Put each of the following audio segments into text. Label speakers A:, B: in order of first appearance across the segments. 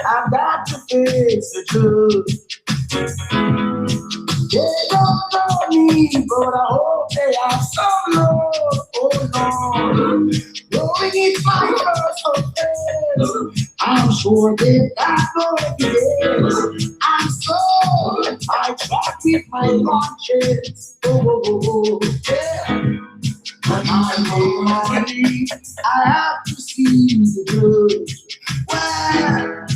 A: I've got to face the truth. They don't know me, but I hope they have some love. Oh Lord, knowing it's my first offense, I'm sure they've got no evidence. I'm so I track with my conscience. Yeah. But I know money, I have to see the truth. Well,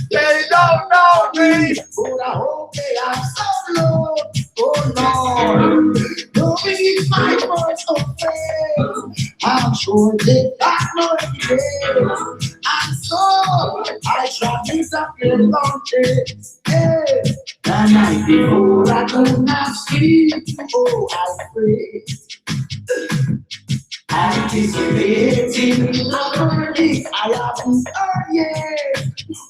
A: they don't know me, but I hope they have some love. Oh Lord, knowing it's my first offense, I'm sure they got no evidence. And so I try to disappear conscience. Hey, the night before I could not sleep. Oh, I pray. Anticipating the verdict I haven't heard yet.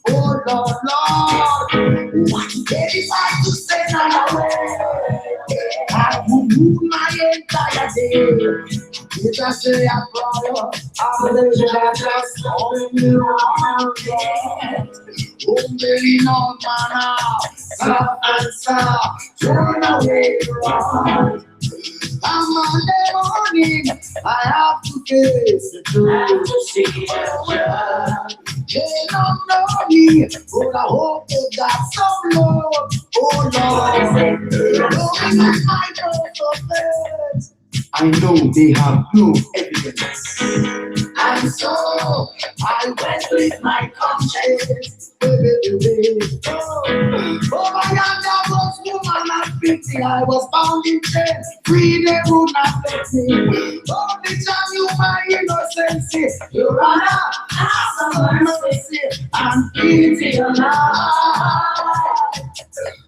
A: Oh Lord, Lord, what day if I to send her away? I would move my entire day. If I say I follow, I'm the just only around yet. Only no manner, soft and soft, turn away from. I'm Monday morning, I have to face the truth. I have to see it. They don't know me, but I hope they got some love. Oh Lord, knowing it's my first offense, I know they have no evidence. And so I went with my conscience. Oh, my God, I was woman at 50. I was bound in chains. Free, they would not let me. Only time you my innocence. Your Honor, have some mercy and pity your life.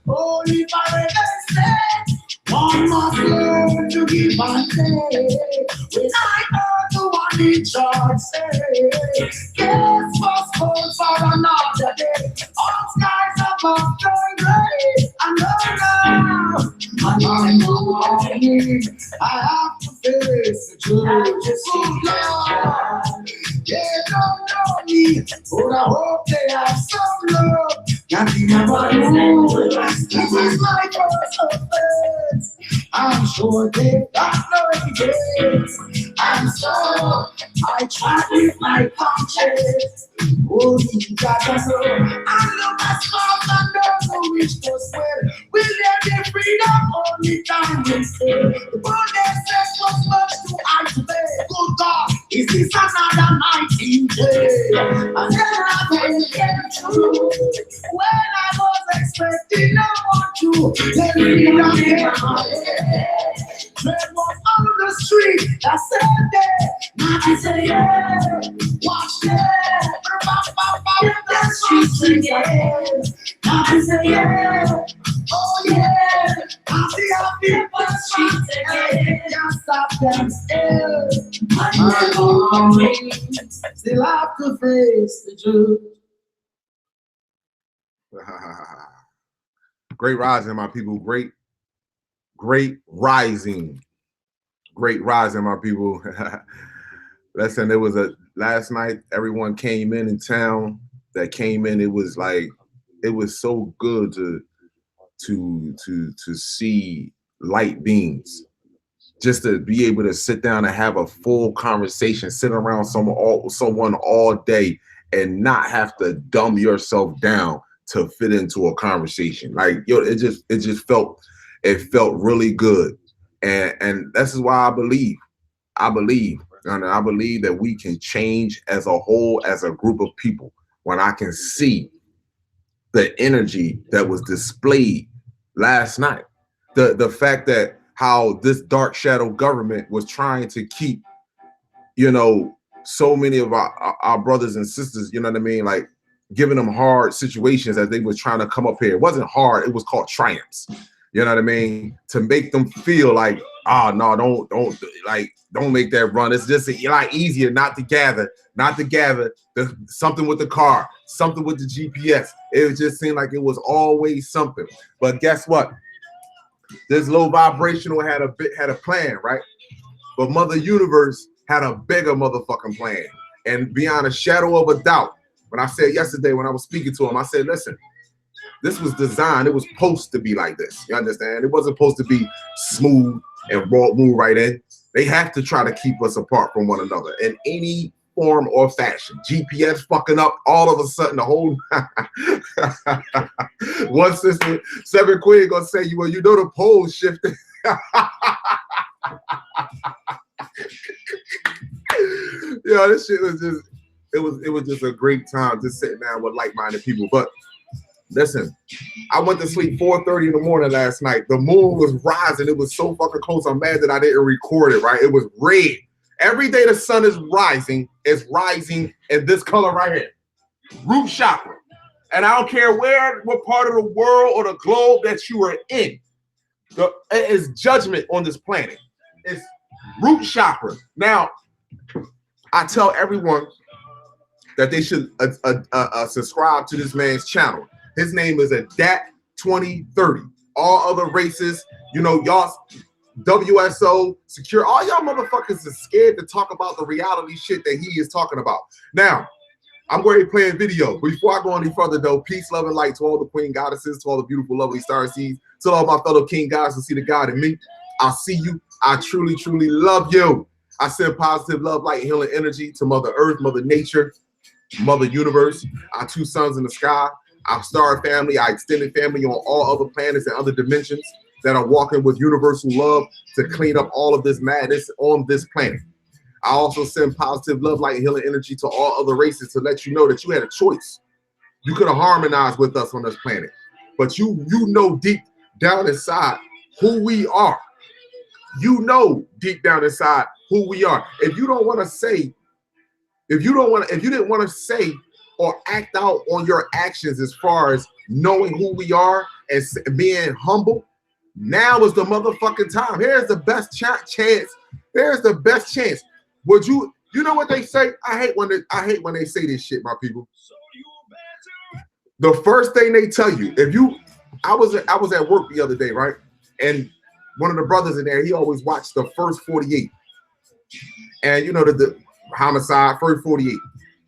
A: Oh, if I ever one must learn to give and take. When I heard the one in charge say, guess what's good for another day? All skies above turn gray, and now, and I'm morning, I have to face the truth. Lord, they don't know me, but I hope they have some love. Can't remember this is my first offense. I'm sure they've got no evidence. And so I try with my conscience. Oh, you gotta know. I know my spouse and know which to swear. Will there be freedom? Only time will say. The bonus says was much too high to pay. Good God, is this another night in jail? And then I will get through. When I was expecting no one to let me down in my head. Tread was on the street, I said there. Now I say yeah, watch there. In the streets again. Now I say yeah, oh yeah. I see how people in the streets again. Can't stop them still. I'm going, still have to face the truth.
B: Great rising, my people. Great rising. Great rising, my people. Listen, it was last night, everyone came in town that came in. It was like, it was so good to see light beings. Just to be able to sit down and have a full conversation, sit around someone all day and not have to dumb yourself down to fit into a conversation. Like, yo, it just felt really good. And this is why I believe that we can change as a whole, as a group of people. When I can see the energy that was displayed last night, the fact that how this dark shadow government was trying to keep, so many of our brothers and sisters, you know what I mean, like giving them hard situations as they were trying to come up here. It wasn't hard, it was called triumphs. You know what I mean? To make them feel like Oh no, don't make that run. It's just like easier not to gather something with the car, something with the GPS. It just seemed like it was always something. But guess what? This low vibrational had a plan, right? But Mother Universe had a bigger motherfucking plan. And beyond a shadow of a doubt, when I said yesterday when I was speaking to him, I said, listen, this was designed. It was supposed to be like this. You understand? It wasn't supposed to be smooth and raw, move right in. They have to try to keep us apart from one another in any form or fashion. GPS fucking up all of a sudden the whole one sister, 7 Queen gonna say you, well, you know the poles shifted. Yeah, this shit was just it was just a great time just sitting down with like-minded people. But listen, I went to sleep 4:30 in the morning last night. The moon was rising. It was so fucking close. I'm mad that I didn't record it, right? It was red. Every day the sun is rising in this color right here. Root chakra. And I don't care what part of the world or the globe that you are in. It is judgment on this planet. It's root chakra. Now, I tell everyone that they should subscribe to this man's channel. His name is Adapt 2030. All other races, y'all, WSO, secure, all y'all motherfuckers are scared to talk about the reality shit that he is talking about. Now, I'm going to play a video. Before I go any further, though, peace, love, and light to all the queen goddesses, to all the beautiful, lovely star seeds, to all my fellow king gods who see the God in me. I see you. I truly, truly love you. I send positive love, light, and healing energy to Mother Earth, Mother Nature, Mother Universe, our 2 suns in the sky, our star family, our extended family on all other planets and other dimensions that are walking with universal love to clean up all of this madness on this planet. I also send positive love, light, and healing energy to all other races to let you know that you had a choice. You could have harmonized with us on this planet, but you know deep down inside who we are. You know deep down inside who we are. If you didn't want to say or act out on your actions as far as knowing who we are and being humble, now is the motherfucking time. Here's the best chance. Here's the best chance. Would you know what they say? I hate when they say this shit, my people. The first thing they tell you, I was at work the other day, right? And one of the brothers in there, he always watched the first 48. And the homicide, first 48.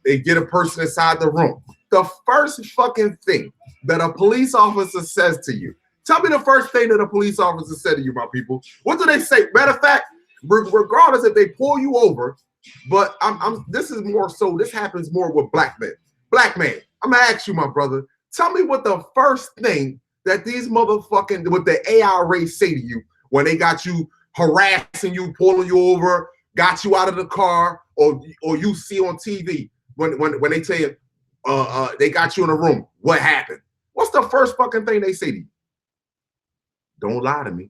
B: They get a person inside the room. The first fucking thing that a police officer says to you, tell me the first thing that a police officer said to you, my people. What do they say? Matter of fact, regardless if they pull you over, but this is more so, this happens more with black men. Black man, I'm gonna ask you, my brother, tell me what the first thing that these motherfucking, what the AI race say to you when they got you harassing you, pulling you over, got you out of the car, or you see on TV when they tell you they got you in a room, what happened? What's the first fucking thing they say to you? Don't lie to me.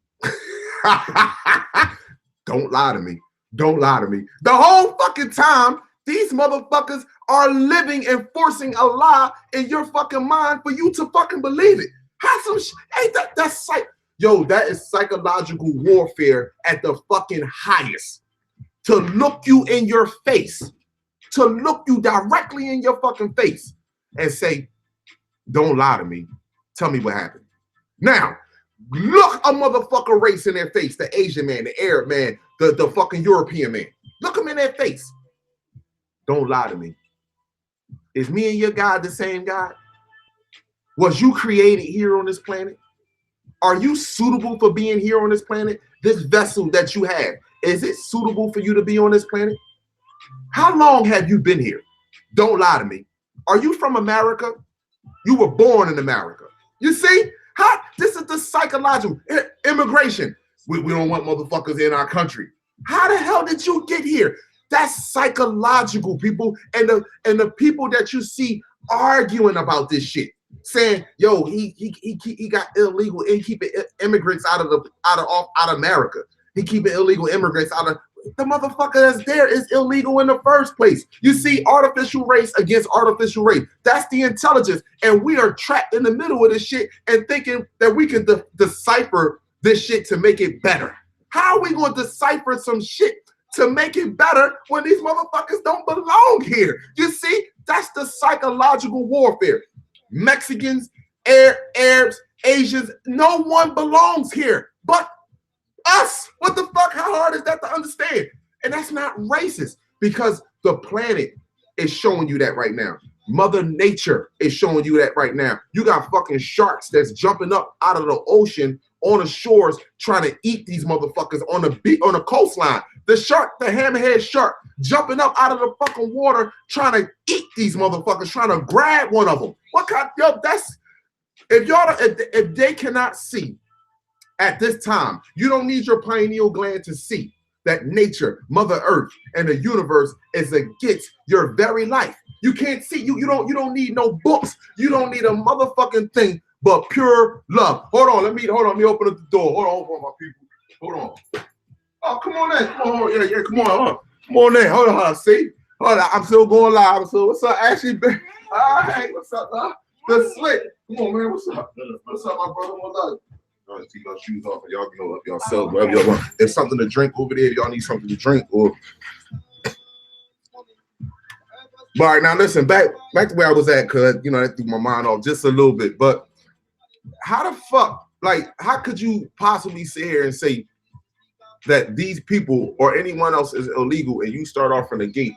B: Don't lie to me. Don't lie to me. The whole fucking time, these motherfuckers are living and forcing a lie in your fucking mind for you to fucking believe it. How some ain't that's that is psychological warfare at the fucking highest. To look you in your face, to look you directly in your fucking face and say, don't lie to me. Tell me what happened. Now, look a motherfucker race in their face, the Asian man, the Arab man, the fucking European man. Look them in their face. Don't lie to me. Is me and your God the same God? Was you created here on this planet? Are you suitable for being here on this planet? This vessel that you have, is it suitable for you to be on this planet? How long have you been here? Don't lie to me. Are you from America? You were born in America. You see? This is the psychological immigration. We don't want motherfuckers in our country. How the hell did you get here? That's psychological, people. And the people that you see arguing about this shit, saying, "Yo, he got illegal and keeping immigrants out of America. He keeping illegal immigrants out of." The motherfucker that's there is illegal in the first place. You see, artificial race against artificial race. That's the intelligence. And we are trapped in the middle of this shit and thinking that we can decipher this shit to make it better. How are we going to decipher some shit to make it better when these motherfuckers don't belong here? You see, that's the psychological warfare. Mexicans, Arabs, Asians, no one belongs here but us. What the fuck? How hard is that to understand? And that's not racist, because the planet is showing you that right now. Mother Nature is showing you that right now. You got fucking sharks that's jumping up out of the ocean on the shores trying to eat these motherfuckers on the coastline. The shark, the hammerhead shark, jumping up out of the fucking water trying to eat these motherfuckers, trying to grab one of them. What kind? Yo, that's if they cannot see at this time, you don't need your pineal gland to see that nature, Mother Earth, and the universe is against your very life. You can't see. You don't need no books. You don't need a motherfucking thing but pure love. Hold on. Let me open up the door. Hold on, my people. Hold on. Oh, come on in. Come on. Yeah, come on. Come on in. Hold on. See? Hold on. I'm still going live. So what's up, Ashley? All right. What's up, the slick? Come on, man. What's up? What's up, my brother? What's up? Take your shoes off and y'all can go up yourself, whatever y'all want. There's something to drink over there. Y'all need something to drink, or but all right, now listen, back to where I was at, because that threw my mind off just a little bit. But how the fuck, like, how could you possibly sit here and say that these people or anyone else is illegal, and you start off from the gate,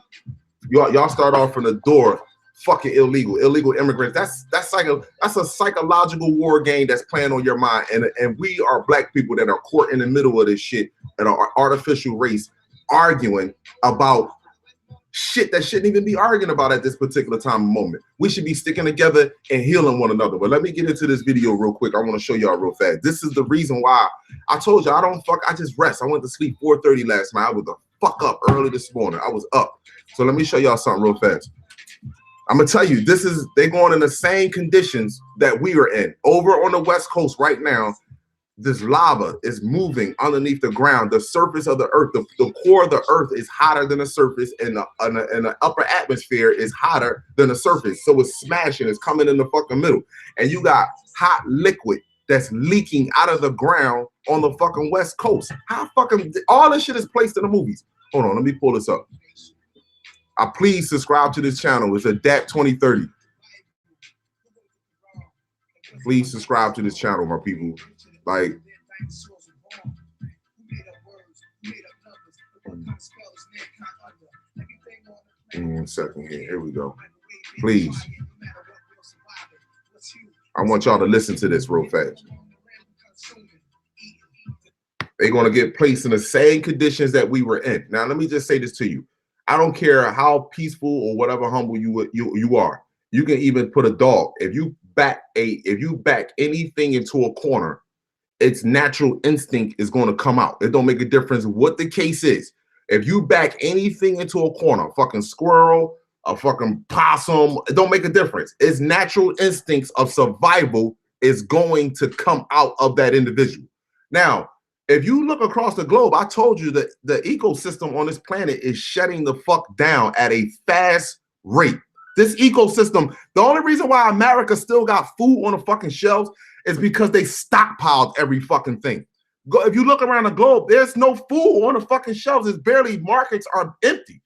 B: y'all start off from the door, fucking illegal immigrants? That's a psychological war game that's playing on your mind, and we are black people that are caught in the middle of this shit and our artificial race arguing about shit that shouldn't even be arguing about at this particular time and moment. We should be sticking together and healing one another. But let me get into this video real quick. I want to show y'all real fast. This is the reason why I told you I just rest. I went to sleep 4:30 last night. I was the fuck up early this morning. I was up. So let me show y'all something real fast. I'm gonna tell you, they're going in the same conditions that we are in. Over on the West Coast right now, this lava is moving underneath the ground. The surface of the earth, the core of the earth is hotter than the surface, and the upper atmosphere is hotter than the surface. So it's smashing, it's coming in the fucking middle. And you got hot liquid that's leaking out of the ground on the fucking West Coast. How fucking, all this shit is placed in the movies. Hold on, let me pull this up. Please subscribe to this channel. It's Adapt 2030. Please subscribe to this channel, my people. Like, 1 second here. Here we go. Please. I want y'all to listen to this real fast. They're going to get placed in the same conditions that we were in. Now, let me just say this to you. I don't care how peaceful or whatever humble you are. You can even put a dog. If you back anything into a corner, its natural instinct is going to come out. It don't make a difference what the case is. If you back anything into a corner, a fucking squirrel, a fucking possum, it don't make a difference. Its natural instincts of survival is going to come out of that individual. Now, if you look across the globe, I told you that the ecosystem on this planet is shutting the fuck down at a fast rate. This ecosystem, the only reason why America still got food on the fucking shelves is because they stockpiled every fucking thing. If you look around the globe, there's no food on the fucking shelves. It's barely, markets are empty.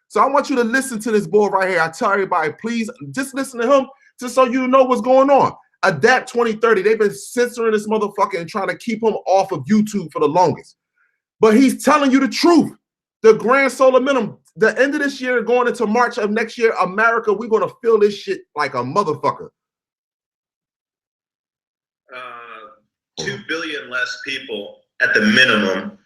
B: So I want you to listen to this boy right here. I tell everybody, please just listen to him just so you know what's going on. Adapt 2030. They've been censoring this motherfucker and trying to keep him off of YouTube for the longest. But he's telling you the truth. The grand solar minimum, the end of this year, going into March of next year, America, we're going to feel this shit like a motherfucker.
C: 2 billion less people at the minimum.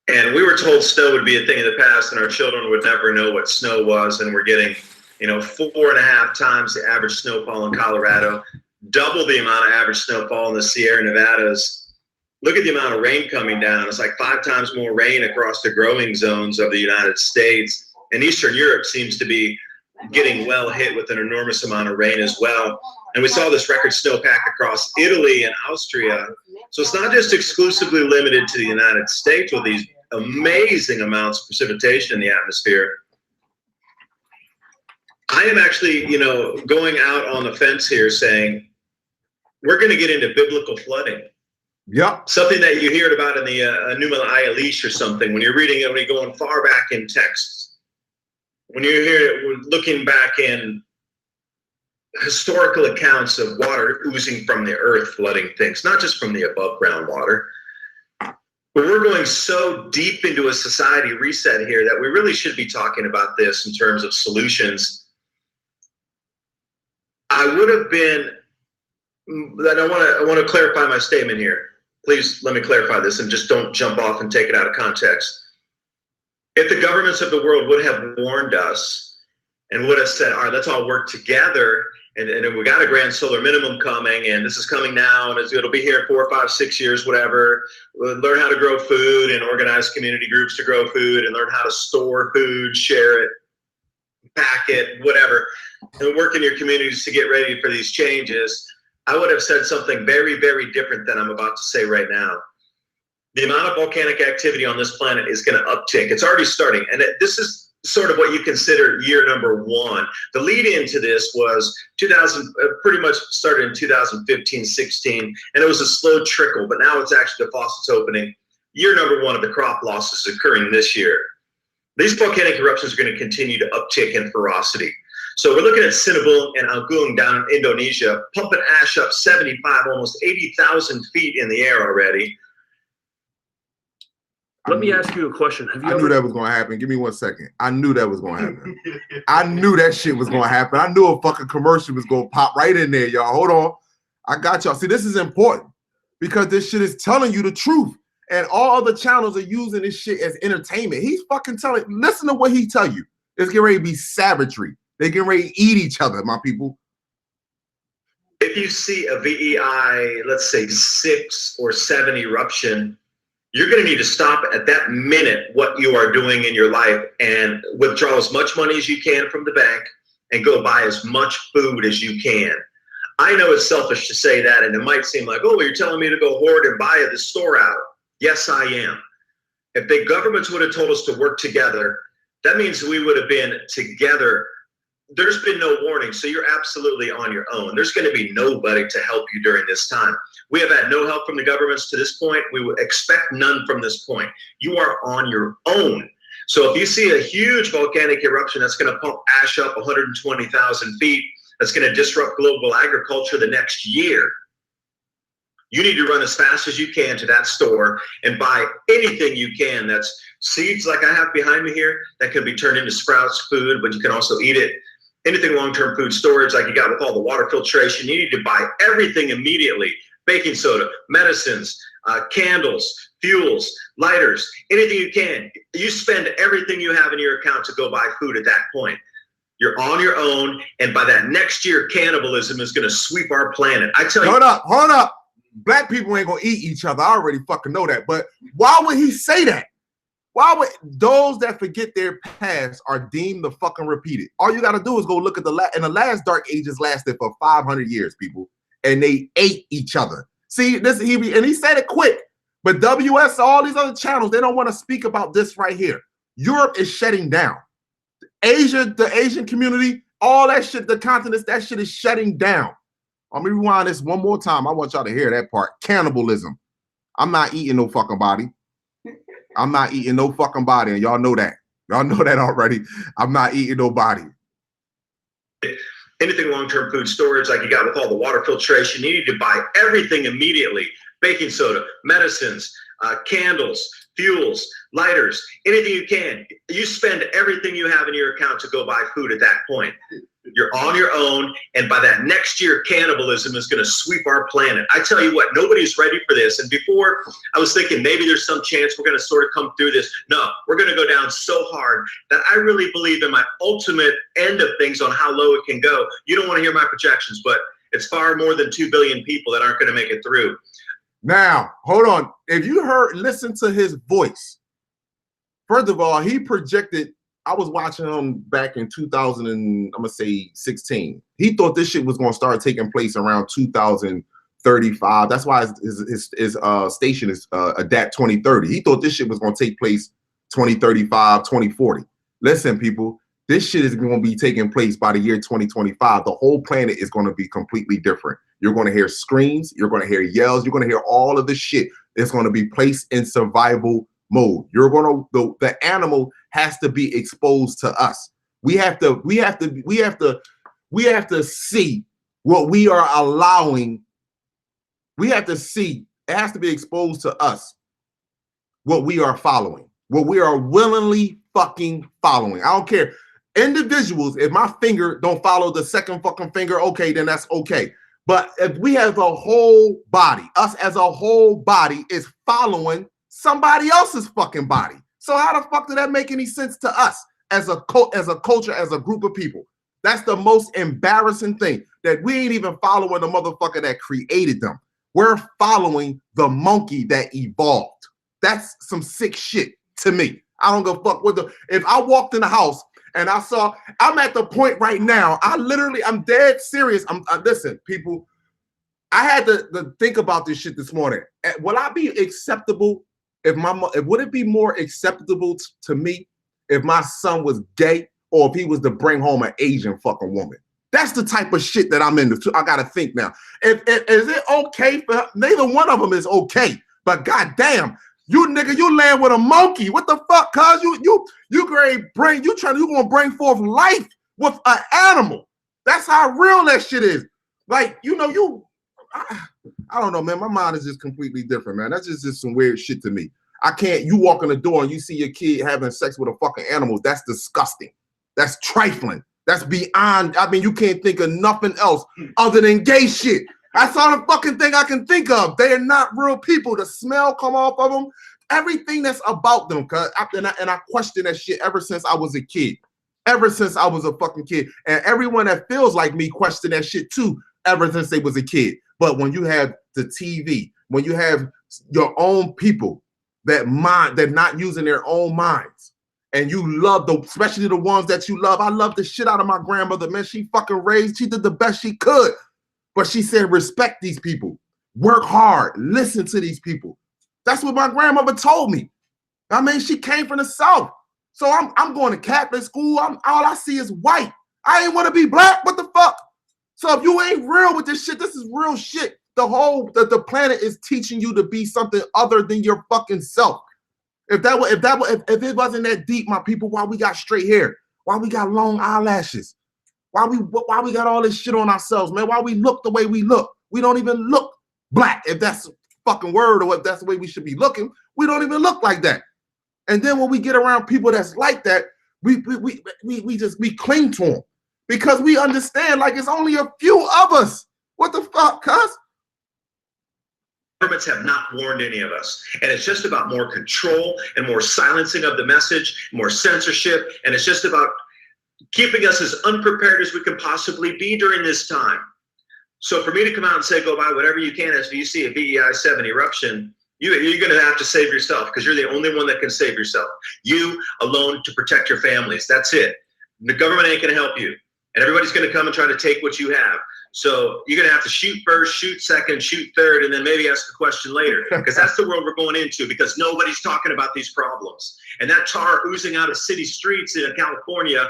C: And we were told snow would be a thing of the past and our children would never know what snow was. And we're getting, 4.5 times the average snowfall in Colorado, double the amount of average snowfall in the Sierra Nevadas. Look at the amount of rain coming down. It's like 5 times more rain across the growing zones of the United States. And Eastern Europe seems to be getting well hit with an enormous amount of rain as well. And we saw this record snowpack across Italy and Austria. So it's not just exclusively limited to the United States with these amazing amounts of precipitation in the atmosphere. I am actually, going out on the fence here saying we're going to get into biblical flooding.
B: Yep.
C: Something that you heard about in the Numa Ayalish or something, when you're reading it, when you're going far back in texts, when you're here looking back in historical accounts of water oozing from the earth, flooding things, not just from the above ground water. But we're going so deep into a society reset here that we really should be talking about this in terms of solutions. I would have been, I want to clarify my statement here. Please let me clarify this and just don't jump off and take it out of context. If the governments of the world would have warned us and would have said, all right, let's all work together, and we got a grand solar minimum coming, and this is coming now, and it'll be here in 4, 5, 6 years, whatever. We'll learn how to grow food and organize community groups to grow food and learn how to store food, share it, pack it, whatever, and work in your communities to get ready for these changes. I would have said something very, very different than I'm about to say right now. The amount of volcanic activity on this planet is going to uptick. It's already starting, and this is sort of what you consider year number 1. The lead into this was pretty much started in 2015, 16, and it was a slow trickle, but now it's actually the faucet's opening. Year number 1 of the crop loss is occurring this year. These volcanic eruptions are going to continue to uptick in ferocity. So we're looking at Sinabung and Agung down in Indonesia, pumping ash up 75, almost 80,000 feet in the air already.
D: Let me ask you a question. Have you
B: I knew that was going to happen. Give me 1 second. I knew that was going to happen. I knew that shit was going to happen. I knew a fucking commercial was going to pop right in there, y'all. Hold on. I got y'all. See, this is important because this shit is telling you the truth. And all other channels are using this shit as entertainment. He's fucking telling, listen to what he tell you. It's getting ready to be savagery. They getting ready to eat each other, my people.
C: If you see a VEI, let's say 6 or 7 eruption, you're going to need to stop at that minute what you are doing in your life and withdraw as much money as you can from the bank and go buy as much food as you can. I know it's selfish to say that, and it might seem like, oh, well, you're telling me to go hoard and buy the store out. Yes, I am. If the governments would have told us to work together, that means we would have been together. There's been no warning, so you're absolutely on your own. There's going to be nobody to help you during this time. We have had no help from the governments to this point. We would expect none from this point. You are on your own. So if you see a huge volcanic eruption that's going to pump ash up 120,000 feet, that's going to disrupt global agriculture the next year, you need to run as fast as you can to that store and buy anything you can. That's seeds like I have behind me here that can be turned into sprouts food, but you can also eat it. Anything long-term food storage like you got with all the water filtration, you need to buy everything immediately. Baking soda, medicines, candles, fuels, lighters, anything you can. You spend everything you have in your account to go buy food at that point. You're on your own, and by that next year, cannibalism is going to sweep our planet. I tell you.
B: Hold up. Black people ain't going to eat each other. I already fucking know that. But why would he say that? Why would those that forget their past are deemed to fucking repeat it? All you got to do is go look at the last dark ages lasted for 500 years, people, and they ate each other. See, he said it quick, but WS, all these other channels, they don't want to speak about this right here. Europe is shutting down. Asia, the Asian community, all that shit, the continents, that shit is shutting down. Let me rewind this one more time. I want y'all to hear that part. Cannibalism. I'm not eating no fucking body. I'm not eating no fucking body, and y'all know that. Y'all know that already. I'm not eating no body.
C: Anything long-term food storage like you got with all the water filtration, you need to buy everything immediately. Baking soda, medicines, candles, fuels, lighters, anything you can. You spend everything you have in your account to go buy food at that point. You're on your own, and by that next year, cannibalism is going to sweep our planet. I tell you what, nobody's ready for this. And before, I was thinking maybe there's some chance we're going to sort of come through this. No, we're going to go down so hard that I really believe in my ultimate end of things on how low it can go. You don't want to hear my projections, but it's far more than 2 billion people that aren't going to make it through.
B: Now, hold on. If you listen to his voice, first of all, he projected. I was watching him back in 2016. He thought this shit was going to start taking place around 2035. That's why his station is Adapt 2030. He thought this shit was going to take place 2035, 2040. Listen, people, this shit is going to be taking place by the year 2025. The whole planet is going to be completely different. You're going to hear screams. You're going to hear yells. You're going to hear all of this shit. It's going to be placed in survival mode. You're going to, the animal has to be exposed to us. We have to see what we are allowing. We have to see, it has to be exposed to us what we are following, what we are willingly fucking following. I don't care. Individuals, if my finger don't follow the second fucking finger, okay, then that's okay. But if we have a whole body, us as a whole body is following somebody else's fucking body. So how the fuck did that make any sense to us as a culture, as a group of people? That's the most embarrassing thing, that we ain't even following the motherfucker that created them. We're following the monkey that evolved. That's some sick shit to me. I don't go fuck with if I walked in the house and I'm at the point right now, I'm dead serious. Listen, people, I had to think about this shit this morning. Will I be acceptable would it be more acceptable to me if my son was gay or if he was to bring home an Asian fucking woman? That's the type of shit that I'm into. I gotta think now. Is it okay for neither one of them is okay? But goddamn, you nigga, you land with a monkey. What the fuck? Cause you gonna bring forth life with an animal. That's how real that shit is. Like, I don't know, man. My mind is just completely different, man. That's just some weird shit to me. I can't. You walk in the door and you see your kid having sex with a fucking animal. That's disgusting. That's trifling. That's beyond. I mean, you can't think of nothing else other than gay shit. That's all the fucking thing I can think of. They are not real people. The smell come off of them. Everything that's about them. And I question that shit ever since I was a kid. Ever since I was a fucking kid. And everyone that feels like me question that shit too ever since they was a kid. But when you have the TV, when you have your own people that they're not using their own minds, and you love especially the ones that you love. I love the shit out of my grandmother, man. She did the best she could. But she said, respect these people, work hard, listen to these people. That's what my grandmother told me. I mean, she came from the South. So I'm going to Catholic school. All I see is white. I ain't want to be black. What the fuck? So if you ain't real with this shit, this is real shit. The planet is teaching you to be something other than your fucking self. If it wasn't that deep, my people, why we got straight hair? Why we got long eyelashes? Why we got all this shit on ourselves, man? Why we look the way we look? We don't even look black, if that's a fucking word, or if that's the way we should be looking. We don't even look like that. And then when we get around people that's like that, we cling to them because we understand like it's only a few of us. What the fuck, cuz?
C: Governments have not warned any of us. And it's just about more control and more silencing of the message, more censorship. And it's just about keeping us as unprepared as we can possibly be during this time. So for me to come out and say, go buy whatever you can as you see a VEI 7 eruption, you're going to have to save yourself because you're the only one that can save yourself. You alone to protect your families. That's it. The government ain't going to help you. And everybody's going to come and try to take what you have. So you're going to have to shoot first, shoot second, shoot third, and then maybe ask a question later. Because that's the world we're going into, because nobody's talking about these problems. And that tar oozing out of city streets in California,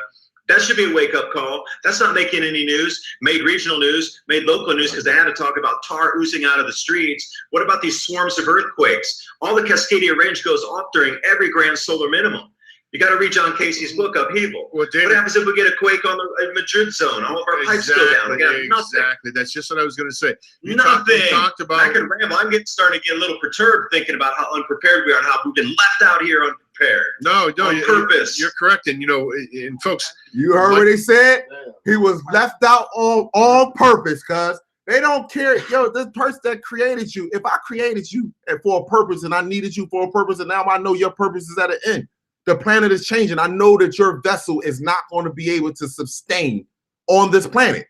C: that should be a wake-up call. That's not making any news, made regional news, made local news, because they had to talk about tar oozing out of the streets. What about these swarms of earthquakes? All the Cascadia Range goes off during every grand solar minimum. You got to read John Casey's book, Upheaval.
E: Well, David,
C: what happens if we get a quake on the Madrid zone? All of our pipes go down. We got nothing.
E: Exactly. That's just what I was going to say.
C: Nothing.
E: Talked about.
C: I can ramble. I'm starting to get a little perturbed thinking about how unprepared we are and how we've been left out here unprepared.
E: No,
C: on purpose.
E: You're correct. And and folks,
B: you heard what he said. He was left out on purpose, cuz they don't care. Yo, this person that created you. If I created you for a purpose and I needed you for a purpose, and now I know your purpose is at an end. The planet is changing. I know that your vessel is not going to be able to sustain on this planet.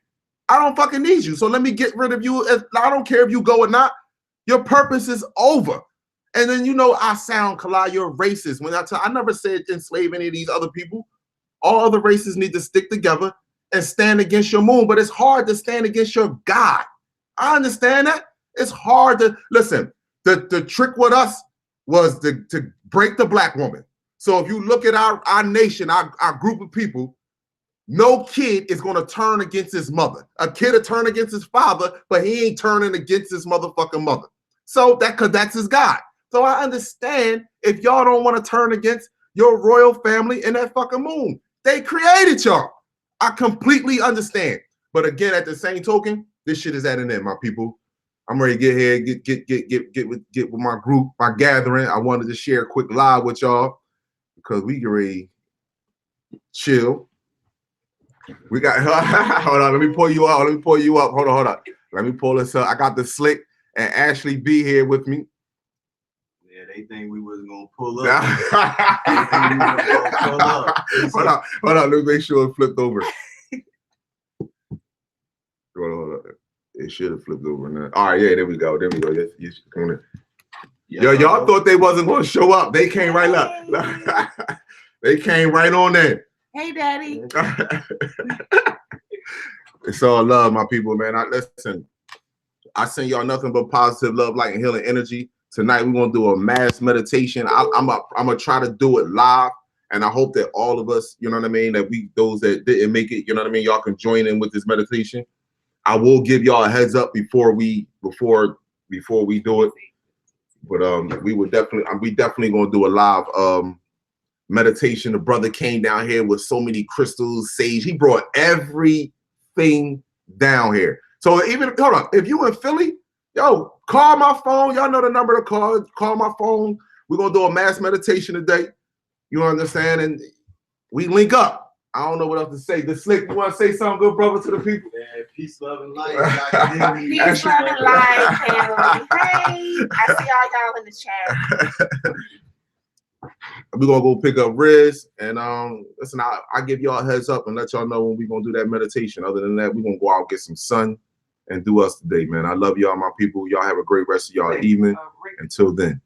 B: I don't fucking need you. So let me get rid of you. I don't care if you go or not. Your purpose is over. And then, I sound Kalai, you're racist. When I never said enslave any of these other people. All other races need to stick together and stand against your moon. But it's hard to stand against your God. I understand that. It's hard to, listen, the trick with us was to break the black woman. So if you look at our nation, our group of people, No kid is gonna turn against his mother. A kid will turn against his father, but he ain't turning against his motherfucking mother. So because that's his God. So I understand if y'all don't want to turn against your royal family and that fucking moon. They created y'all. I completely understand. But again, at the same token, this shit is at an end, my people. I'm ready to get here, get with my group, my gathering. I wanted to share a quick live with y'all because we get ready chill. We got hold on, let me pull you out. Let me pull you up. Hold on. Let me pull this up. I got the Slick and Ashley B here with me.
F: Yeah, they think we wasn't gonna pull up. Hold
B: on. Let me make sure it flipped over. Hold on. It should have flipped over now. All right, yeah, there we go. Yes, come on. Yo, y'all thought they wasn't gonna show up. They came right up. They came right on there.
G: Hey, Daddy.
B: It's all love, my people, man. Listen, I send y'all nothing but positive love, light, and healing energy. Tonight, we're going to do a mass meditation. I'm going to try to do it live, and I hope that all of us, you know what I mean, that those that didn't make it, you know what I mean, y'all can join in with this meditation. I will give y'all a heads up before we do it. But we definitely going to do a live meditation. The brother came down here with so many crystals, sage. He brought everything down here. So even, hold on, if you in Philly, yo, call my phone. Y'all know the number to call. Call my phone. We're going to do a mass meditation today. You understand? And we link up. I don't know what else to say. The Slick, you want to say something good, brother, to the people?
F: Yeah, peace, love, and light.
G: Peace, love, and light, family. Hey, I see all y'all in the chat.
B: We're gonna go pick up Riz, and listen, I give y'all a heads up and let y'all know when we're gonna do that meditation. Other than that, we're gonna go out, get some sun, and do us today, man. I love y'all, my people. Y'all have a great rest of y'all evening. Until then.